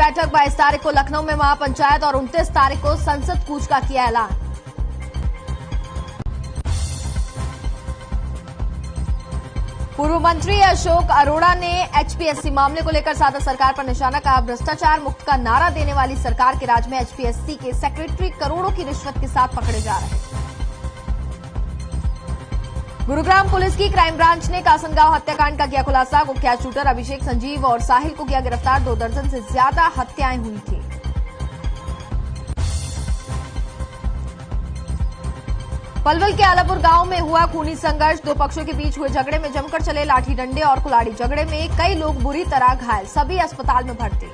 बैठक 22 तारीख को लखनऊ में महापंचायत और 29 तारीख को संसद कूच का किया ऐलान। पूर्व मंत्री अशोक अरोड़ा ने एचपीएससी मामले को लेकर साधा सरकार पर निशाना, कहा भ्रष्टाचार मुक्त का नारा देने वाली सरकार के राज में एचपीएससी के सेक्रेटरी करोड़ों की रिश्वत के साथ पकड़े जा रहे हैं। गुरुग्राम पुलिस की क्राइम ब्रांच ने कासनगांव हत्याकांड का किया खुलासा। कुख्यात शूटर अभिषेक, संजीव और साहिल को किया गिरफ्तार। 2 दर्जन से ज्यादा हत्याएं हुई थी। पलवल के आलापुर गांव में हुआ खूनी संघर्ष। 2 पक्षों के बीच हुए झगड़े में जमकर चले लाठी डंडे और कुल्हाड़ी। झगड़े में कई लोग बुरी तरह घायल, सभी अस्पताल में भर्ती।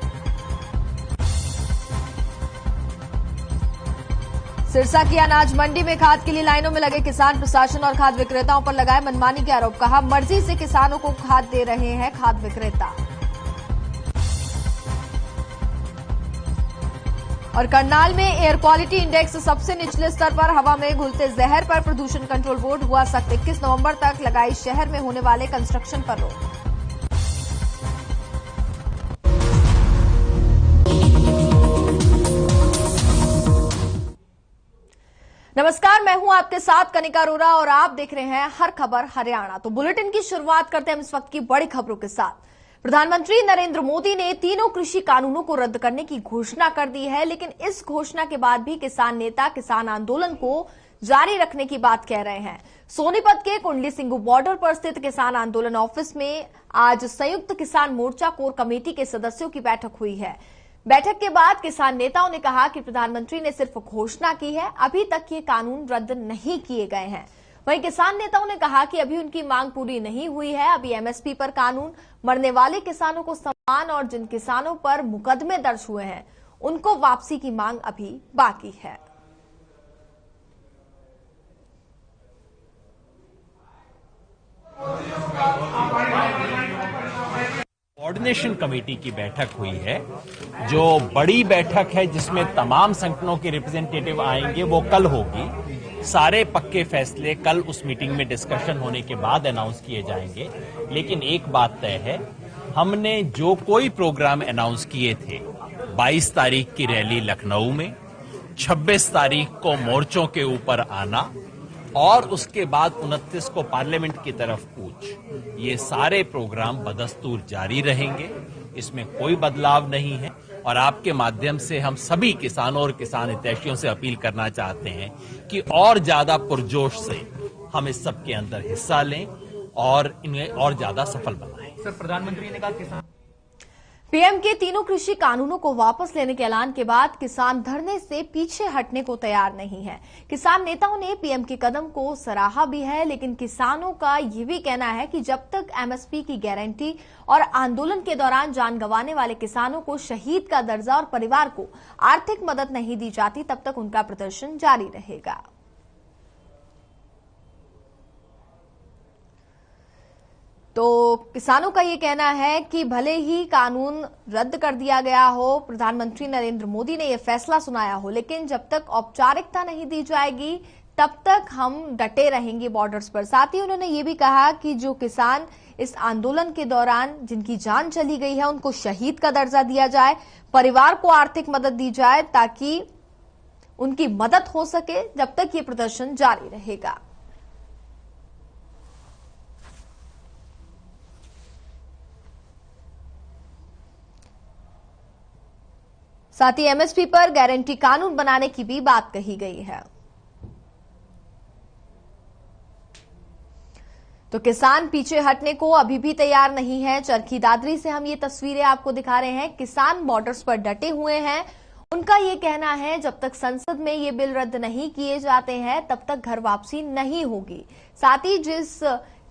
सिरसा की अनाज मंडी में खाद के लिए लाइनों में लगे किसान, प्रशासन और खाद विक्रेताओं पर लगाए मनमानी के आरोप। कहा मर्जी से किसानों को खाद दे रहे हैं खाद विक्रेता। और करनाल में एयर क्वालिटी इंडेक्स सबसे निचले स्तर पर। हवा में घुलते जहर पर प्रदूषण कंट्रोल बोर्ड हुआ सख्त। 21 नवंबर तक लगाई शहर में होने वाले कंस्ट्रक्शन पर रोक। नमस्कार, मैं हूं आपके साथ कनिका अरोड़ा और आप देख रहे हैं हर खबर हरियाणा। तो बुलेटिन की शुरुआत करते हैं हम इस वक्त की बड़ी खबरों के साथ। प्रधानमंत्री नरेंद्र मोदी ने तीनों कृषि कानूनों को रद्द करने की घोषणा कर दी है, लेकिन इस घोषणा के बाद भी किसान नेता किसान आंदोलन को जारी रखने की बात कह रहे हैं। सोनीपत के कुंडली सिंगू बॉर्डर पर स्थित किसान आंदोलन ऑफिस में आज संयुक्त किसान मोर्चा कोर कमेटी के सदस्यों की बैठक हुई है। बैठक के बाद किसान नेताओं ने कहा कि प्रधानमंत्री ने सिर्फ घोषणा की है, अभी तक ये कानून रद्द नहीं किए गए हैं। वहीं किसान नेताओं ने कहा कि अभी उनकी मांग पूरी नहीं हुई है। अभी एमएसपी पर कानून, मरने वाले किसानों को सम्मान और जिन किसानों पर मुकदमे दर्ज हुए हैं उनको वापसी की मांग अभी बाकी है। कोऑर्डिनेशन कमेटी की बैठक हुई है, जो बड़ी बैठक है जिसमें तमाम संगठनों के रिप्रेजेंटेटिव आएंगे, वो कल होगी। सारे पक्के फैसले कल उस मीटिंग में डिस्कशन होने के बाद अनाउंस किए जाएंगे। लेकिन एक बात तय है, हमने जो कोई प्रोग्राम अनाउंस किए थे, 22 तारीख की रैली लखनऊ में, 26 तारीख को मोर्चों के ऊपर आना और उसके बाद 29 को पार्लियामेंट की तरफ कूच, ये सारे प्रोग्राम बदस्तूर जारी रहेंगे। इसमें कोई बदलाव नहीं है। और आपके माध्यम से हम सभी किसानों और किसान हितैषियों से अपील करना चाहते हैं कि और ज्यादा पुरजोश से हम इस सब के अंदर हिस्सा लें और इन्हें और ज्यादा सफल बनाएं। सर, प्रधानमंत्री ने कहा किसान पीएम के तीनों कृषि कानूनों को वापस लेने के ऐलान के बाद किसान धरने से पीछे हटने को तैयार नहीं है। किसान नेताओं ने पीएम के कदम को सराहा भी है, लेकिन किसानों का ये भी कहना है कि जब तक एमएसपी की गारंटी और आंदोलन के दौरान जान गंवाने वाले किसानों को शहीद का दर्जा और परिवार को आर्थिक मदद नहीं दी जाती, तब तक उनका प्रदर्शन जारी रहेगा। तो किसानों का ये कहना है कि भले ही कानून रद्द कर दिया गया हो, प्रधानमंत्री नरेंद्र मोदी ने यह फैसला सुनाया हो, लेकिन जब तक औपचारिकता नहीं दी जाएगी तब तक हम डटे रहेंगे बॉर्डर्स पर। साथ ही उन्होंने ये भी कहा कि जो किसान इस आंदोलन के दौरान जिनकी जान चली गई है उनको शहीद का दर्जा दिया जाए, परिवार को आर्थिक मदद दी जाए ताकि उनकी मदद हो सके। जब तक ये प्रदर्शन जारी रहेगा। साथ ही एमएसपी पर गारंटी कानून बनाने की भी बात कही गई है। तो किसान पीछे हटने को अभी भी तैयार नहीं है। चरखी दादरी से हम ये तस्वीरें आपको दिखा रहे हैं। किसान बॉर्डर्स पर डटे हुए हैं। उनका ये कहना है जब तक संसद में ये बिल रद्द नहीं किए जाते हैं तब तक घर वापसी नहीं होगी। साथ ही जिस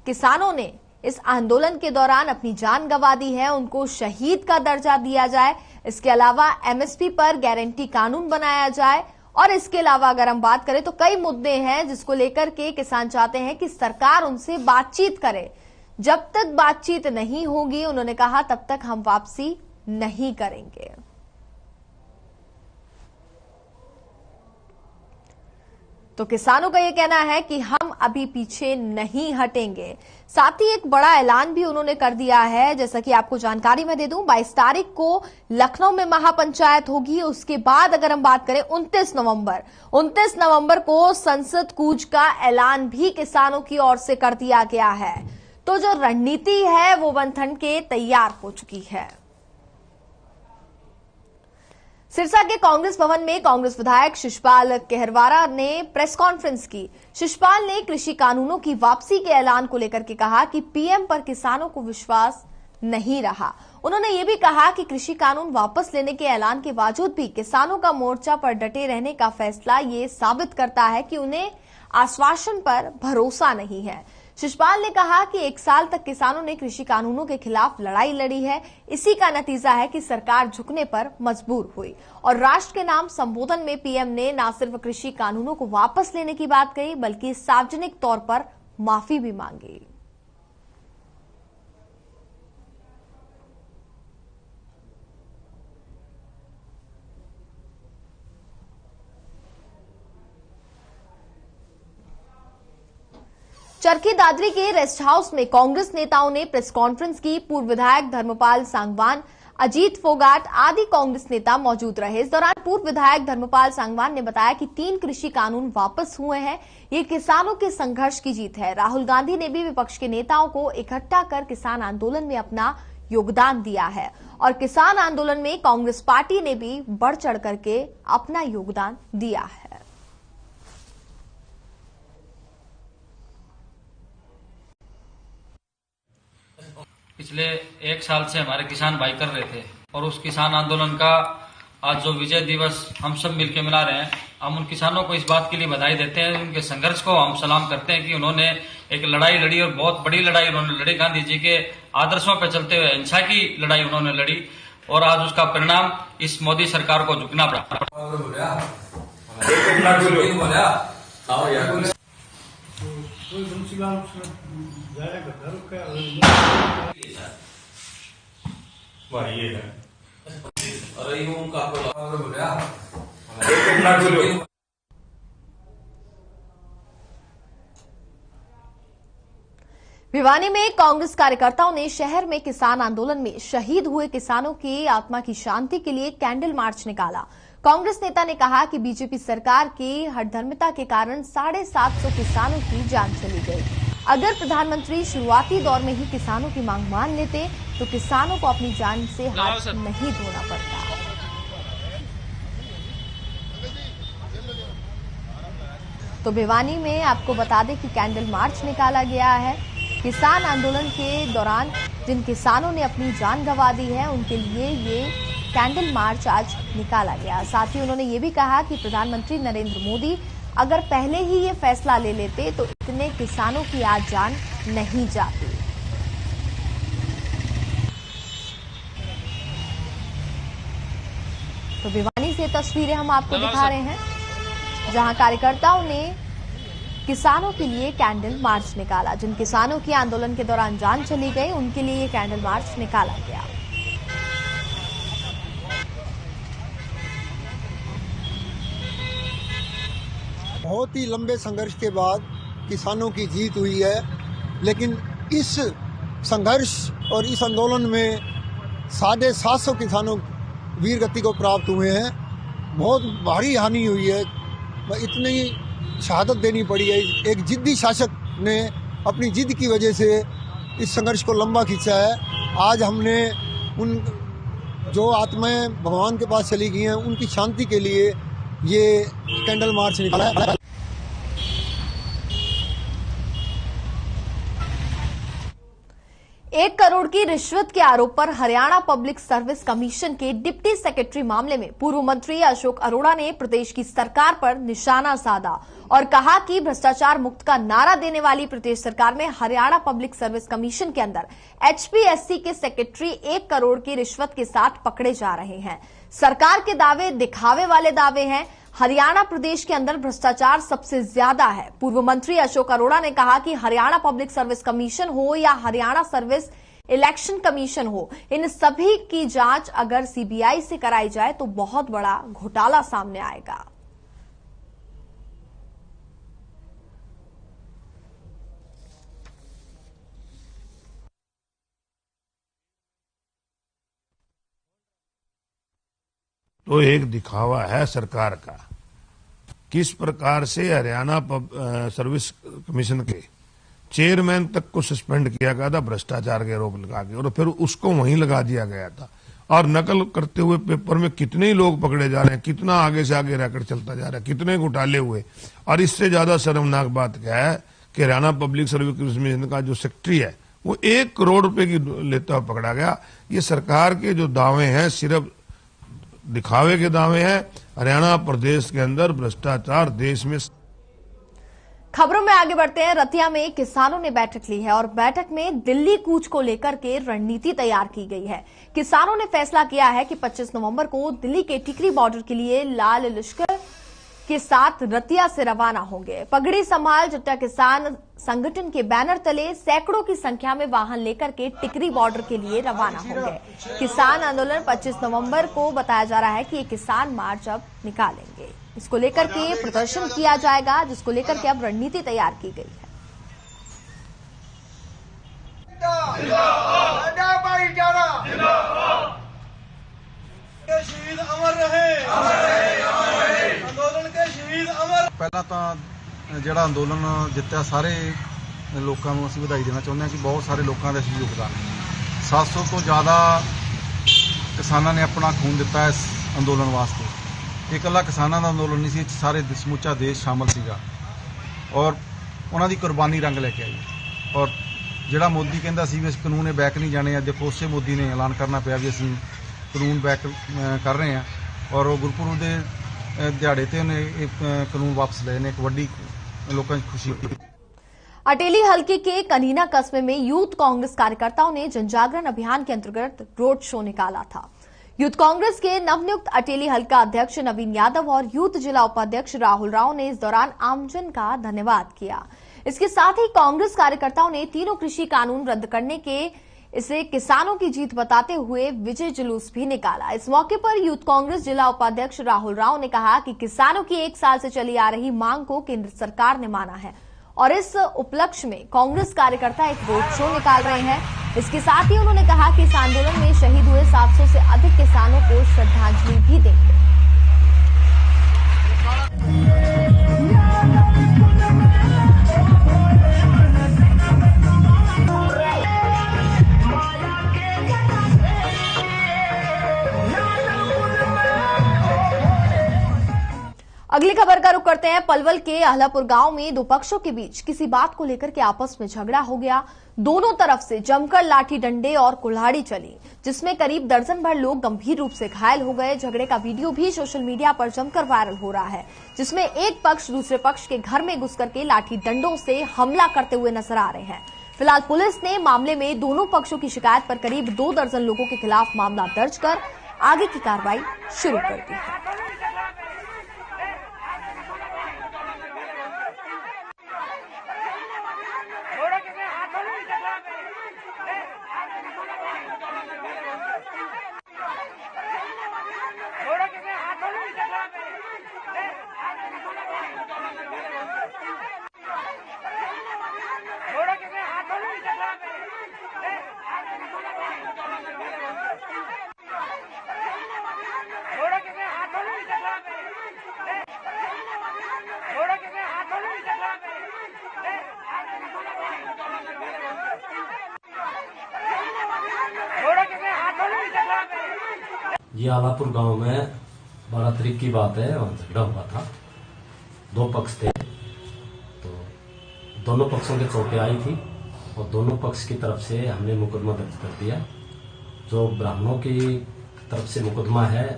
किसानों ने इस आंदोलन के दौरान अपनी जान गंवा दी है उनको शहीद का दर्जा दिया जाए। इसके अलावा एमएसपी पर गारंटी कानून बनाया जाए। और इसके अलावा अगर हम बात करें तो कई मुद्दे हैं जिसको लेकर के किसान चाहते हैं कि सरकार उनसे बातचीत करे। जब तक बातचीत नहीं होगी, उन्होंने कहा, तब तक हम वापसी नहीं करेंगे। तो किसानों का यह कहना है कि हम अभी पीछे नहीं हटेंगे। साथ ही एक बड़ा ऐलान भी उन्होंने कर दिया है। जैसा कि आपको जानकारी मैं दे दूं, 22 तारीख को लखनऊ में महापंचायत होगी। उसके बाद अगर हम बात करें 29 नवंबर को संसद कूच का ऐलान भी किसानों की ओर से कर दिया गया है। तो जो रणनीति है वो बनठन के तैयार हो चुकी है। सिरसा के कांग्रेस भवन में कांग्रेस विधायक शिशपाल कहरवारा ने प्रेस कॉन्फ्रेंस की। शिशपाल ने कृषि कानूनों की वापसी के ऐलान को लेकर के कहा कि पीएम पर किसानों को विश्वास नहीं रहा। उन्होंने ये भी कहा कि कृषि कानून वापस लेने के ऐलान के बावजूद भी किसानों का मोर्चा पर डटे रहने का फैसला ये साबित करता है कि उन्हें आश्वासन पर भरोसा नहीं है। शिशपाल ने कहा कि 1 साल तक किसानों ने कृषि कानूनों के खिलाफ लड़ाई लड़ी है। इसी का नतीजा है कि सरकार झुकने पर मजबूर हुई और राष्ट्र के नाम संबोधन में पीएम ने न सिर्फ कृषि कानूनों को वापस लेने की बात कही बल्कि सार्वजनिक तौर पर माफी भी मांगी। चरखी दादरी के रेस्ट हाउस में कांग्रेस नेताओं ने प्रेस कॉन्फ्रेंस की। पूर्व विधायक धर्मपाल सांगवान, अजीत फोगाट आदि कांग्रेस नेता मौजूद रहे। इस दौरान पूर्व विधायक धर्मपाल सांगवान ने बताया कि 3 कृषि कानून वापस हुए हैं। ये किसानों के संघर्ष की जीत है। राहुल गांधी ने भी विपक्ष के नेताओं को इकट्ठा कर किसान आंदोलन में अपना योगदान दिया है और किसान आंदोलन में कांग्रेस पार्टी ने भी बढ़ चढ़ करके अपना योगदान दिया है। पिछले 1 साल से हमारे किसान भाई कर रहे थे और उस किसान आंदोलन का आज जो विजय दिवस हम सब मिलकर मना रहे हैं, हम उन किसानों को इस बात के लिए बधाई देते हैं। उनके संघर्ष को हम सलाम करते हैं कि उन्होंने एक लड़ाई लड़ी और बहुत बड़ी लड़ाई उन्होंने लड़ी। गांधी जी के आदर्शों पर चलते हुए हिंसा की लड़ाई उन्होंने लड़ी और आज उसका परिणाम इस मोदी सरकार को झुकना पड़ा। भिवानी में कांग्रेस कार्यकर्ताओं ने शहर में किसान आंदोलन में शहीद हुए किसानों की आत्मा की शांति के लिए कैंडल मार्च निकाला। कांग्रेस नेता ने कहा कि बीजेपी सरकार की हठधर्मिता के कारण 750 किसानों की जान चली गई। अगर प्रधानमंत्री शुरुआती दौर में ही किसानों की मांग मान लेते तो किसानों को अपनी जान से हाथ नहीं धोना पड़ता। तो भिवानी में आपको बता दें कि कैंडल मार्च निकाला गया है। किसान आंदोलन के दौरान जिन किसानों ने अपनी जान गंवा दी है उनके लिए ये कैंडल मार्च आज निकाला गया। साथ ही उन्होंने ये भी कहा कि प्रधानमंत्री नरेंद्र मोदी अगर पहले ही ये फैसला ले लेते तो इतने किसानों की आज जान नहीं जाती। तो भिवानी से तस्वीरें हम आपको दिखा रहे हैं जहां कार्यकर्ताओं ने किसानों के लिए कैंडल मार्च निकाला। जिन किसानों की आंदोलन के दौरान जान चली गई उनके लिए ये कैंडल मार्च निकाला गया। बहुत ही लंबे संघर्ष के बाद किसानों की जीत हुई है, लेकिन इस संघर्ष और इस आंदोलन में 750 किसानों वीर गति को प्राप्त हुए हैं। बहुत भारी हानि हुई है, इतनी शहादत देनी पड़ी है। एक जिद्दी शासक ने अपनी जिद की वजह से इस संघर्ष को लंबा खींचा है। आज हमने उन जो आत्माएं भगवान के पास चली गई हैं उनकी शांति के लिए ये कैंडल मार्च निकाला है। 1 करोड़ की रिश्वत के आरोप पर हरियाणा पब्लिक सर्विस कमीशन के डिप्टी सेक्रेटरी मामले में पूर्व मंत्री अशोक अरोड़ा ने प्रदेश की सरकार पर निशाना साधा और कहा कि भ्रष्टाचार मुक्त का नारा देने वाली प्रदेश सरकार में हरियाणा पब्लिक सर्विस कमीशन के अंदर एचपीएससी के सेक्रेटरी 1 करोड़ की रिश्वत के साथ पकड़े जा रहे हैं। सरकार के दावे दिखावे वाले दावे हैं। हरियाणा प्रदेश के अंदर भ्रष्टाचार सबसे ज्यादा है। पूर्व मंत्री अशोक अरोड़ा ने कहा कि हरियाणा पब्लिक सर्विस कमीशन हो या हरियाणा सर्विस इलेक्शन कमीशन हो, इन सभी की जांच अगर सीबीआई से कराई जाए तो बहुत बड़ा घोटाला सामने आएगा। तो एक दिखावा है सरकार का। किस प्रकार से हरियाणा सर्विस कमीशन के चेयरमैन तक को सस्पेंड किया गया था भ्रष्टाचार के आरोप लगा के, और फिर उसको वहीं लगा दिया गया था। और नकल करते हुए पेपर में कितने ही लोग पकड़े जा रहे हैं, कितना आगे से आगे रैकेट चलता जा रहा है, कितने घोटाले हुए। और इससे ज्यादा शर्मनाक बात क्या है कि हरियाणा पब्लिक सर्विस कमीशन का जो सेक्रेटरी है वो 1 करोड़ रुपए की लेता हुआ पकड़ा गया। ये सरकार के जो दावे हैं सिर्फ दिखावे के दावे हैं। हरियाणा प्रदेश के अंदर भ्रष्टाचार देश में। खबरों में आगे बढ़ते हैं। रतिया में किसानों ने बैठक ली है और बैठक में दिल्ली कूच को लेकर के रणनीति तैयार की गई है। किसानों ने फैसला किया है कि 25 नवंबर को दिल्ली के टिकरी बॉर्डर के लिए लाल लश्कर के साथ रतिया से रवाना होंगे। पगड़ी संभाल जट्टा किसान संगठन के बैनर तले सैकड़ों की संख्या में वाहन लेकर के टिकरी बॉर्डर के लिए रवाना होंगे। किसान आंदोलन 25 नवंबर को बताया जा रहा है कि ये किसान मार्च अब निकालेंगे। इसको लेकर के प्रदर्शन किया जाएगा, जिसको लेकर के अब रणनीति तैयार की गई है। शहीद अमर रहे, अंदोलन के शहीद अमर। पहला तो ਜਿਹੜਾ ਅੰਦੋਲਨ ਜਿੱਤਿਆ ਸਾਰੇ ਲੋਕਾਂ ਨੂੰ ਅਸੀਂ ਵਧਾਈ ਦੇਣਾ ਚਾਹੁੰਦੇ ਹਾਂ ਕਿ ਬਹੁਤ ਸਾਰੇ ਲੋਕਾਂ ਦਾ ਯੋਗਦਾਨ ਹੈ। 700 ਤੋਂ ਜ਼ਿਆਦਾ ਕਿਸਾਨਾਂ ਨੇ ਆਪਣਾ ਖੂਨ ਦਿੱਤਾ ਇਸ ਅੰਦੋਲਨ ਵਾਸਤੇ। ਇਹ ਇਕੱਲਾ ਕਿਸਾਨਾਂ ਦਾ ਅੰਦੋਲਨ ਨਹੀਂ ਸੀ, ਸਾਰੇ ਸਮੁੱਚਾ ਦੇਸ਼ ਸ਼ਾਮਲ ਸੀਗਾ ਔਰ ਉਹਨਾਂ ਦੀ ਕੁਰਬਾਨੀ ਰੰਗ ਲੈ ਕੇ ਆਈ। ਔਰ ਜਿਹੜਾ ਮੋਦੀ ਕਹਿੰਦਾ ਸੀ ਵੀ ਇਸ ਕਾਨੂੰਨ ਇਹ ਬੈਕ ਨਹੀਂ ਜਾਣੇ, ਅੱਜ ਦੇਖੋ ਉਸੇ ਮੋਦੀ ਨੇ ਐਲਾਨ ਕਰਨਾ ਪਿਆ ਵੀ ਅਸੀਂ ਕਾਨੂੰਨ ਬੈਕ ਕਰ ਰਹੇ हैं और गुरपुरब के दिहाड़े ते उन्हें एक कानून वापस ले एक वड्डी लोगों की खुशी। अटेली हल्के के कनीना कस्बे में यूथ कांग्रेस कार्यकर्ताओं ने जनजागरण अभियान के अंतर्गत रोड शो निकाला था। यूथ कांग्रेस के नवनियुक्त अटेली हल्का अध्यक्ष नवीन यादव और यूथ जिला उपाध्यक्ष राहुल राव ने इस दौरान आमजन का धन्यवाद किया। इसके साथ ही कांग्रेस कार्यकर्ताओं ने तीनों कृषि कानून रद्द करने के इसे किसानों की जीत बताते हुए विजय जुलूस भी निकाला। इस मौके पर यूथ कांग्रेस जिला उपाध्यक्ष राहुल राव ने कहा कि किसानों की 1 साल से चली आ रही मांग को केंद्र सरकार ने माना है और इस उपलक्ष्य में कांग्रेस कार्यकर्ता एक रोड शो निकाल रहे हैं। इसके साथ ही उन्होंने कहा कि इस आंदोलन में शहीद हुए 700 से अधिक किसानों को श्रद्धांजलि भी देंगे। अगली खबर का रुख करते हैं। पलवल के अहलापुर गांव में 2 पक्षों के बीच किसी बात को लेकर के आपस में झगड़ा हो गया। दोनों तरफ से जमकर लाठी डंडे और कुल्हाड़ी चली, जिसमें करीब दर्जन भर लोग गंभीर रूप से घायल हो गए। झगड़े का वीडियो भी सोशल मीडिया पर जमकर वायरल हो रहा है, जिसमें एक पक्ष दूसरे पक्ष के घर में घुस करके लाठी डंडों से हमला करते हुए नजर आ रहे हैं। फिलहाल पुलिस ने मामले में दोनों पक्षों की शिकायत पर करीब 2 दर्जन लोगों के खिलाफ मामला दर्ज कर आगे की कार्रवाई शुरू कर दी है। ये आलापुर गांव में 12 तारीख की बात है, वहां झगड़ा हुआ था। 2 पक्ष थे, तो दोनों पक्षों के चोटें आई थी और दोनों पक्ष की तरफ से हमने मुकदमा दर्ज कर दिया। जो ब्राह्मणों की तरफ से मुकदमा है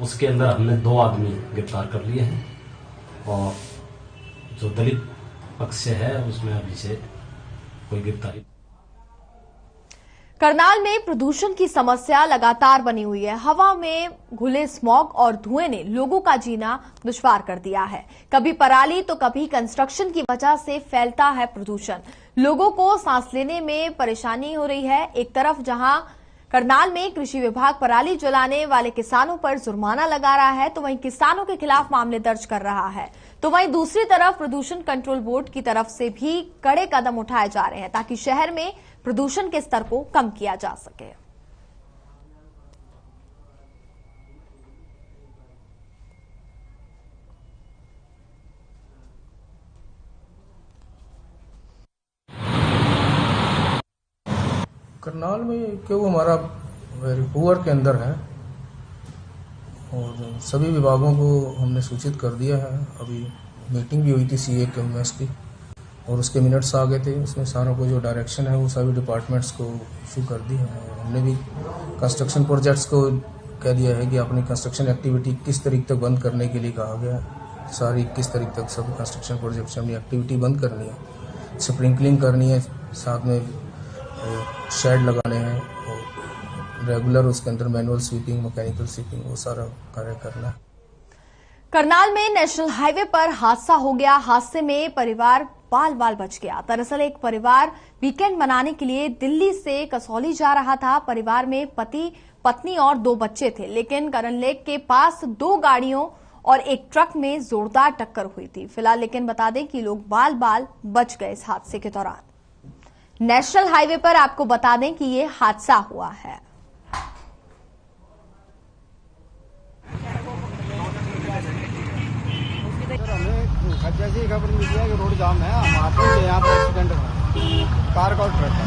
उसके अंदर हमने 2 आदमी गिरफ्तार कर लिए हैं और जो दलित पक्ष से है उसमें अभी से कोई गिरफ्तारी। करनाल में प्रदूषण की समस्या लगातार बनी हुई है। हवा में घुले स्मॉग और धुएं ने लोगों का जीना दुश्वार कर दिया है। कभी पराली तो कभी कंस्ट्रक्शन की वजह से फैलता है प्रदूषण। लोगों को सांस लेने में परेशानी हो रही है। एक तरफ जहां करनाल में कृषि विभाग पराली जलाने वाले किसानों पर जुर्माना लगा रहा है, तो वहीं किसानों के खिलाफ मामले दर्ज कर रहा है, तो वहीं दूसरी तरफ प्रदूषण कंट्रोल बोर्ड की तरफ से भी कड़े कदम उठाए जा रहे हैं ताकि शहर में प्रदूषण के स्तर को कम किया जा सके। करनाल में क्यों हमारा वेरी पुअर के अंदर है और सभी विभागों को हमने सूचित कर दिया है। अभी मीटिंग भी हुई थी सीए के एमएस की और उसके मिनट्स आ गए थे। उसमें सारा को जो डायरेक्शन है वो सभी डिपार्टमेंट्स को इशू कर दी है। हमने भी कंस्ट्रक्शन प्रोजेक्ट्स को कह दिया है कि अपनी कंस्ट्रक्शन एक्टिविटी 21 तारीख तक बंद करने के लिए कहा गया है। सारी 21 तारीख तक सभी कंस्ट्रक्शन प्रोजेक्ट्स अपनी एक्टिविटी बंद करनी है, स्प्रिंकलिंग करनी है, साथ में शेड लगाने हैं और रेगुलर उसके अंदर मैनुअल स्वीपिंग, मैकेनिकल स्वीपिंग, वो सारा कार्य करना है। करनाल में नेशनल हाईवे पर हादसा हो गया। हादसे में परिवार बाल बाल बच गया। दरअसल एक परिवार वीकेंड मनाने के लिए दिल्ली से कसौली जा रहा था। परिवार में पति, पत्नी और 2 बच्चे थे, लेकिन करन लेक के पास 2 गाड़ियों और एक ट्रक में जोरदार टक्कर हुई थी। फिलहाल लेकिन बता दें कि लोग बाल बाल बच गए इस हादसे के दौरान। नेशनल हाईवे पर आपको बता दें कि ये हादसा हुआ है। जैसी खबर मिली है कि रोड जाम है, हम आते हैं यहाँ पर एक्सीडेंट हुआ कार का और ट्रक का।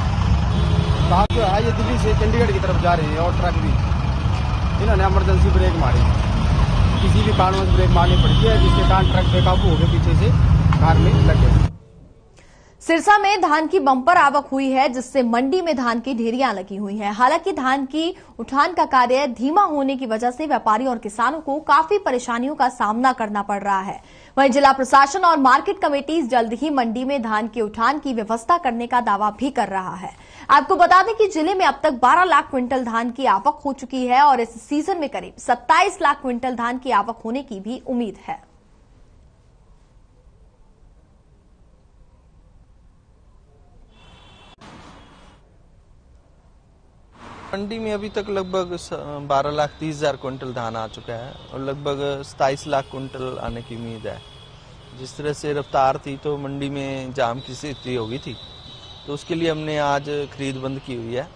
कार जो है ये दिल्ली से चंडीगढ़ की तरफ जा रही है और ट्रक भी। इन्होंने इमरजेंसी ब्रेक मारी, किसी भी कारणवश ब्रेक मारनी पड़ती है, जिसके कारण ट्रक बेकाबू हो गए, पीछे से कार में लगे। सिरसा में धान की बम्पर आवक हुई है, जिससे मंडी में धान की ढेरियां लगी हुई हैं। हालांकि धान की उठान का कार्य धीमा होने की वजह से व्यापारी और किसानों को काफी परेशानियों का सामना करना पड़ रहा है। वहीं जिला प्रशासन और मार्केट कमेटी जल्द ही मंडी में धान के उठान की व्यवस्था करने का दावा भी कर रहा है। आपको बता दें कि जिले में अब तक 12 लाख क्विंटल धान की आवक हो चुकी है और इस सीजन में करीब 27 लाख क्विंटल धान की आवक होने की भी उम्मीद है। मंडी में अभी तक लगभग 12,30,000 क्विंटल धान आ चुका है और लगभग 27 लाख क्विंटल आने की उम्मीद है। जिस तरह से रफ्तार थी तो मंडी में जाम की स्थिति हो गई थी, तो उसके लिए हमने आज खरीद बंद की हुई है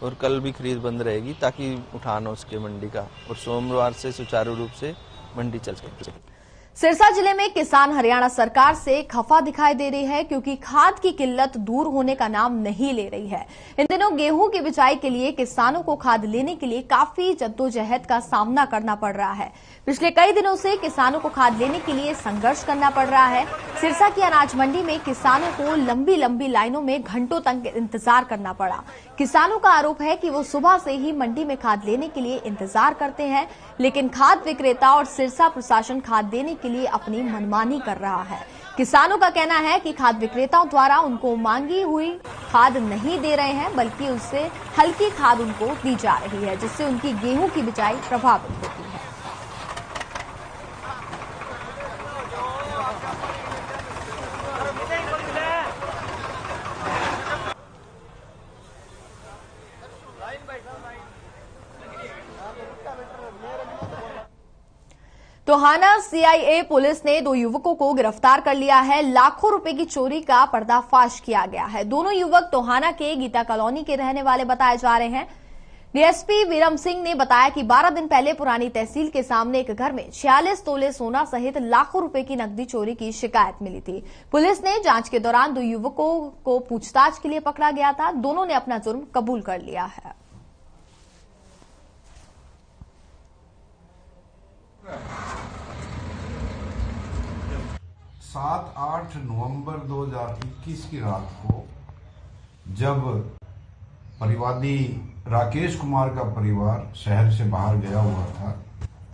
और कल भी खरीद बंद रहेगी ताकि उठान हो सके मंडी का और सोमवार से सुचारू रूप से मंडी चल सके। सिरसा जिले में किसान हरियाणा सरकार से खफा दिखाई दे रही है, क्योंकि खाद की किल्लत दूर होने का नाम नहीं ले रही है। इन दिनों गेहूं की बिजाई के लिए किसानों को खाद लेने के लिए काफी जद्दोजहद का सामना करना पड़ रहा है। पिछले कई दिनों से किसानों को खाद लेने के लिए संघर्ष करना पड़ रहा है। सिरसा की अनाज मंडी में किसानों को लंबी लंबी लाइनों में घंटों तक इंतजार करना पड़ा। किसानों का आरोप है कि वो सुबह से ही मंडी में खाद लेने के लिए इंतजार करते हैं, लेकिन खाद विक्रेता और सिरसा प्रशासन खाद देने के लिए अपनी मनमानी कर रहा है। किसानों का कहना है कि खाद विक्रेताओं द्वारा उनको मांगी हुई खाद नहीं दे रहे हैं, बल्कि उससे हल्की खाद उनको दी जा रही है, जिससे उनकी गेहूं की बिजाई प्रभावित होती है। टोहाना सीआईए पुलिस ने 2 युवकों को गिरफ्तार कर लिया है। लाखों रुपए की चोरी का पर्दाफाश किया गया है। दोनों युवक टोहाना के गीता कॉलोनी के रहने वाले बताए जा रहे हैं। डीएसपी वीरम सिंह ने बताया कि 12 दिन पहले पुरानी तहसील के सामने एक घर में 46 तोले सोना सहित लाखों रुपए की नकदी चोरी की शिकायत मिली थी। पुलिस ने जांच के दौरान 2 युवकों को पूछताछ के लिए पकड़ा गया था। दोनों ने अपना जुर्म कबूल कर लिया है। 7-8 नवंबर 2021 की रात को जब परिवादी राकेश कुमार का परिवार शहर से बाहर गया हुआ था,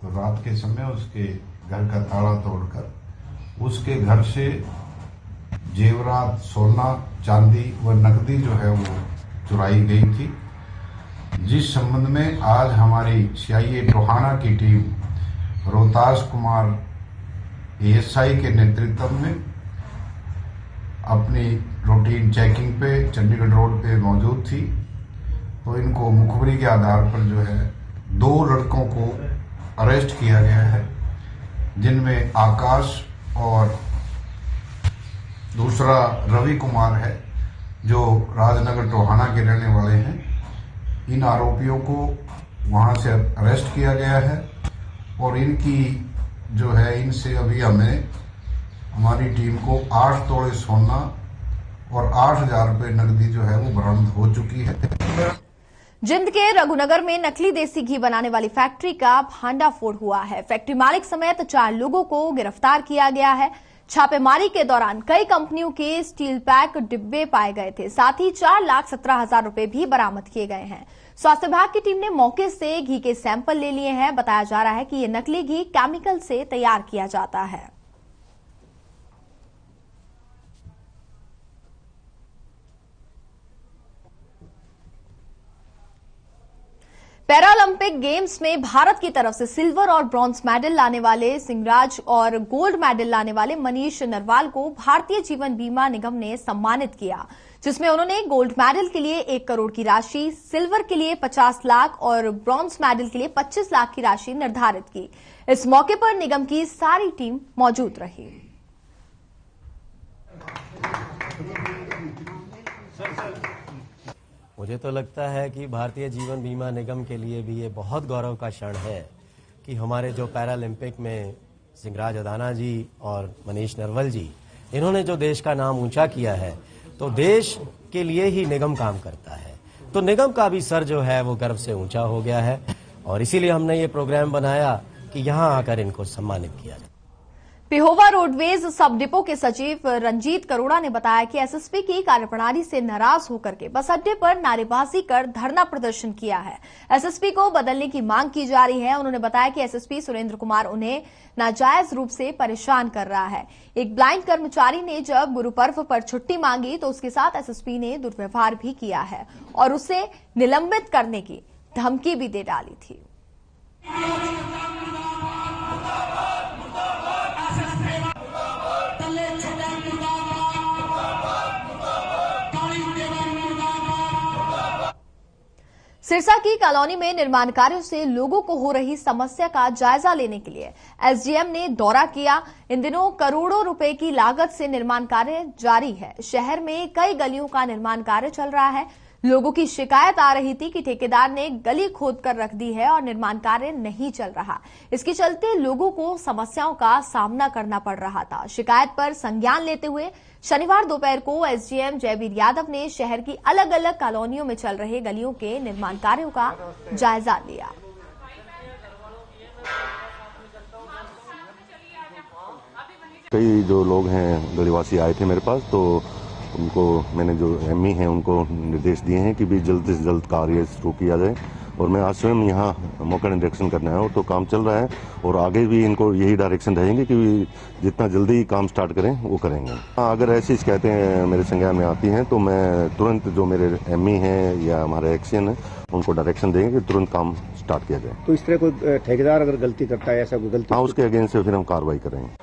तो रात के समय उसके घर का ताला तोड़कर उसके घर से जेवरात, सोना, चांदी व नकदी जो है वो चुराई गई थी। जिस संबंध में आज हमारी सीआईए टोहाना की टीम रोहतास कुमार एएसआई के नेतृत्व में अपनी रूटीन चेकिंग पे चंडीगढ़ रोड पे मौजूद थी, तो इनको मुखबरी के आधार पर जो है 2 लड़कों को अरेस्ट किया गया है, जिनमें आकाश और दूसरा रवि कुमार है, जो राजनगर टोहाना के रहने वाले हैं। इन आरोपियों को वहां से अरेस्ट किया गया है और इनकी जो है इनसे अभी हमें हमारी टीम को 8 तोले सोना और 8,000 रुपये नकदी जो है वो बरामद हो चुकी है। जिंद के रघुनगर में नकली देसी घी बनाने वाली फैक्ट्री का भांडाफोड़ हुआ है। फैक्ट्री मालिक समेत 4 लोगों को गिरफ्तार किया गया है। छापेमारी के दौरान कई कंपनियों के स्टील पैक डिब्बे पाए गए थे। साथ ही 4,17,000 रुपए भी बरामद किए गए हैं। स्वास्थ्य विभाग की टीम ने मौके से घी के सैंपल ले लिए हैं। बताया जा रहा है कि ये नकली घी केमिकल से तैयार किया जाता है। पैरालंपिक गेम्स में भारत की तरफ से सिल्वर और ब्रॉन्ज मेडल लाने वाले सिंगराज और गोल्ड मेडल लाने वाले मनीष नरवाल को भारतीय जीवन बीमा निगम ने सम्मानित किया, जिसमें उन्होंने गोल्ड मेडल के लिए 1 करोड़ की राशि, सिल्वर के लिए 50 लाख और ब्रॉन्ज मेडल के लिए 25 लाख की राशि निर्धारित की। इस मौके पर निगम की सारी टीम मौजूद रही। मुझे तो लगता है कि भारतीय जीवन बीमा निगम के लिए भी ये बहुत गौरव का क्षण है कि हमारे जो पैरालंपिक में सिंगराज अदाना जी और मनीष नरवल जी, इन्होंने जो देश का नाम ऊंचा किया है, तो देश के लिए ही निगम काम करता है, तो निगम का भी सर जो है वो गर्व से ऊंचा हो गया है और इसीलिए हमने ये प्रोग्राम बनाया कि यहाँ आकर इनको सम्मानित किया जाए। पिहोवा रोडवेज सब डिपो के सचिव रंजीत करोड़ा ने बताया कि एसएसपी की कार्यप्रणाली से नाराज होकर के बस अड्डे पर नारेबाजी कर धरना प्रदर्शन किया है। एसएसपी को बदलने की मांग की जा रही है। उन्होंने बताया कि एसएसपी सुरेंद्र कुमार उन्हें नाजायज रूप से परेशान कर रहा है। एक ब्लाइंड कर्मचारी ने जब गुरु पर्व पर छुट्टी मांगी तो उसके साथ एसएसपी ने दुर्व्यवहार भी किया है और उसे निलंबित करने की धमकी भी दे डाली थी। सिरसा की कॉलोनी में निर्माण कार्यों से लोगों को हो रही समस्या का जायजा लेने के लिए एसडीएम ने दौरा किया। इन दिनों करोड़ों रुपए की लागत से निर्माण कार्य जारी है। शहर में कई गलियों का निर्माण कार्य चल रहा है। लोगों की शिकायत आ रही थी कि ठेकेदार ने गली खोद कर रख दी है और निर्माण कार्य नहीं चल रहा। इसके चलते लोगों को समस्याओं का सामना करना पड़ रहा था। शिकायत पर संज्ञान लेते हुए शनिवार दोपहर को एसडीएम जयवीर यादव ने शहर की अलग अलग कॉलोनियों में चल रहे गलियों के निर्माण कार्यों का जायजा लिया। कई जो लोग हैं गलीवासी आए थे मेरे पास, तो उनको मैंने जो एमई हैं उनको निर्देश दिए हैं कि भी जल्द से जल्द कार्य शुरू किया जाए और मैं आज स्वयं यहाँ मौका निरीक्षण करने आया हूँ। तो काम चल रहा है और आगे भी इनको यही डायरेक्शन रहेंगे कि जितना जल्दी काम स्टार्ट करें वो करेंगे। अगर ऐसी शिकायतें मेरे संज्ञान में आती हैं तो मैं तुरंत जो मेरे एमई हैं या हमारे एक्शन है उनको डायरेक्शन देंगे कि तुरंत काम स्टार्ट किया जाए। तो इस तरह कोई ठेकेदार अगर गलती करता है, ऐसा कोई गलती, हाँ, उसके अगेंस्ट से फिर हम कार्रवाई करेंगे।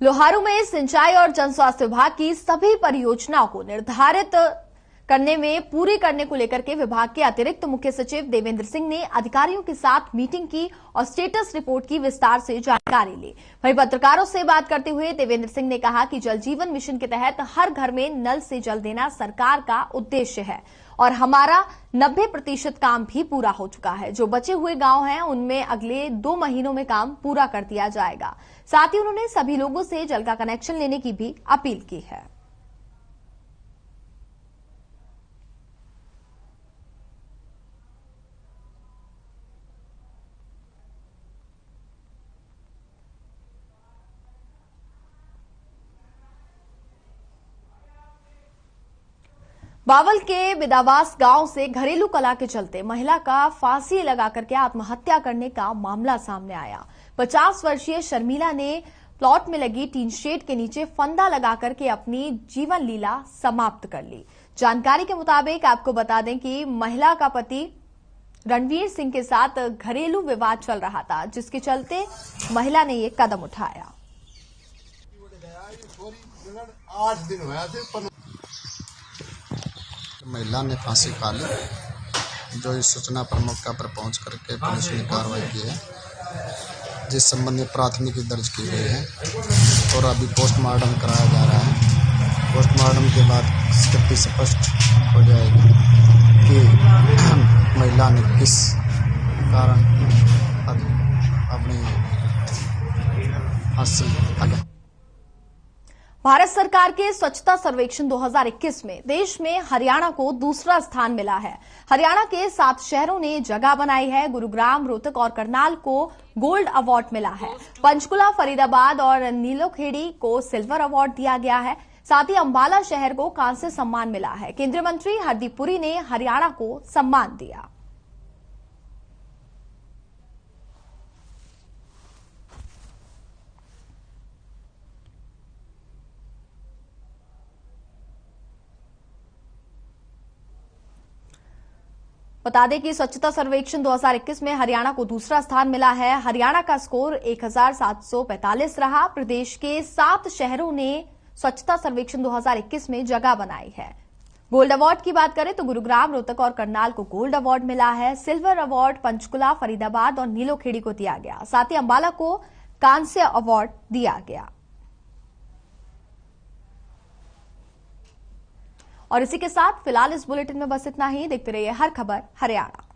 लोहारू में सिंचाई और जन स्वास्थ्य विभाग की सभी परियोजनाओं को निर्धारित करने में पूरी करने को लेकर के विभाग के अतिरिक्त मुख्य सचिव देवेंद्र सिंह ने अधिकारियों के साथ मीटिंग की और स्टेटस रिपोर्ट की विस्तार से जानकारी ली। वहीं पत्रकारों से बात करते हुए देवेंद्र सिंह ने कहा कि जल जीवन मिशन के तहत हर घर में नल से जल देना सरकार का उद्देश्य है और हमारा 90% काम भी पूरा हो चुका है। जो बचे हुए गांव हैं उनमें अगले 2 महीनों में काम पूरा कर दिया जाएगा। साथ ही उन्होंने सभी लोगों से जल का कनेक्शन लेने की भी अपील की है। बावल के बिदावास गांव से घरेलू कला के चलते महिला का फांसी लगाकर के आत्महत्या करने का मामला सामने आया। 50 वर्षीय शर्मिला ने प्लॉट में लगी टीन शेड के नीचे फंदा लगाकर के अपनी जीवन लीला समाप्त कर ली। जानकारी के मुताबिक आपको बता दें कि महिला का पति रणवीर सिंह के साथ घरेलू विवाद चल रहा था, जिसके चलते महिला ने ये कदम उठाया। 8 दिन हुआ महिला ने फांसी खा ली, जो इस सूचना पर मौका पर पहुंच करके पुलिस ने कार्रवाई की है, जिस संबंध में प्राथमिकी दर्ज की गई है और अभी पोस्टमार्टम कराया जा रहा है। पोस्टमार्टम के बाद स्थिति स्पष्ट हो जाएगी कि महिला ने किस कारण अपनी हासिल आगे। भारत सरकार के स्वच्छता सर्वेक्षण 2021 में देश में हरियाणा को दूसरा स्थान मिला है। हरियाणा के 7 शहरों ने जगह बनाई है। गुरुग्राम, रोहतक और करनाल को गोल्ड अवार्ड मिला है। पंचकुला, फरीदाबाद और नीलोखेड़ी को सिल्वर अवार्ड दिया गया है। साथ ही अंबाला शहर को कांस्य सम्मान मिला है। केंद्रीय मंत्री हरदीप पुरी ने हरियाणा को सम्मान दिया। बता दें कि स्वच्छता सर्वेक्षण 2021 में हरियाणा को दूसरा स्थान मिला है। हरियाणा का स्कोर 1745 रहा। प्रदेश के 7 शहरों ने स्वच्छता सर्वेक्षण 2021 में जगह बनाई है। गोल्ड अवार्ड की बात करें तो गुरुग्राम, रोहतक और करनाल को गोल्ड अवार्ड मिला है। सिल्वर अवार्ड पंचकुला, फरीदाबाद और नीलोखेड़ी को दिया गया। साथ ही अंबाला को कांस्य अवार्ड दिया गया। और इसी के साथ फिलहाल इस बुलेटिन में बस इतना ही। देखते रहिए हर खबर हरियाणा।